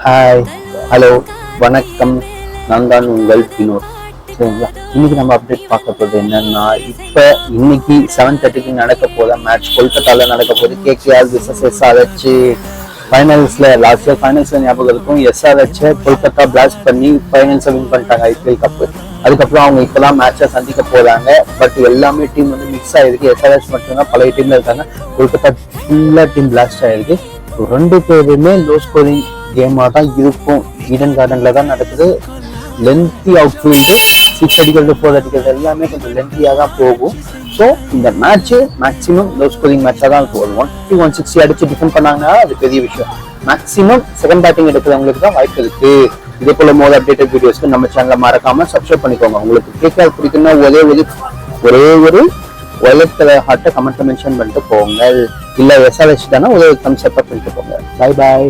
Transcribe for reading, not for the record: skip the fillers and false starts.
Hi, hello, வணக்கம். நான் தான் உங்கள் வினோத். சரிங்களா? இன்னைக்கு நம்ம அப்டேட் பார்க்க போகிறது என்னன்னா, இப்போ இன்னைக்கு 7:30 நடக்க போகிற மேட்ச் கொல்கத்தால நடக்க போகுது. கேகேஆர் விசஸ் எஸ்ஆர்ஹெச் ஃபைனல்ஸ்ல. லாஸ்ட் இயர் ஃபைனல்ஸ்ல ஞாபகம் இருக்கும், எஸ்ஆர்ஹெச் கொல்கத்தா பிளாஸ்ட் பண்ணி ஃபைனல்ஸை வின் பண்ணிட்டாங்க ஐபிஎல் கப்பு. அதுக்கப்புறம் அவங்க இப்போதான் மேட்சை சந்திக்க போறாங்க. பட் எல்லாமே டீம் வந்து மிக்ஸ் ஆயிருக்கு. எஸ்ஆர்ஹெச் மட்டும்தான் பழைய டீம்ல இருக்காங்க. கொல்கத்தா ஃபுல்லா டீம் பிளாஸ்ட் ஆயிருக்கு. ரெண்டு பேருமே லோ ஸ்கோரிங் கேமாக தான் இருக்கும். ஈடன் கார்டன்ல தான் நடக்குது. லென்த்தி அவுட்ஃபீல்டு, 6 அடிக்கிறது 4 அடிக்கிறது எல்லாமே கொஞ்சம் லென்த்தியாக தான் போகும். ஸோ இந்த மேட்ச்சு மேக்ஸிமம் லோ ஸ்கோரிங் மேட்சாக தான் இருக்கும். 150 160 அடிச்சு டிஃபெண்ட் பண்ணாங்கன்னா அது பெரிய விஷயம். மேக்ஸிமம் செகண்ட் பேட்டிங் எடுக்கிறவங்களுக்கு தான் வாய்ப்பு இருக்கு. இதே போல மோர் அப்டேட்டட் வீடியோஸ்க்கு நம்ம சேனலை மறக்காம சப்ஸ்கிரைப் பண்ணிக்கோங்க. உங்களுக்கு கேட்க பிடிக்குன்னா ஒரே ஒரு வயலட் கலர் ஹார்ட்டை கமெண்ட்ல மென்ஷன் பண்ணிட்டு போங்க. இல்ல எஸ்ஆர்ஹெச் தானே ஒரே தம்ஸ் அப் பண்ணிட்டு போங்க. Bye bye.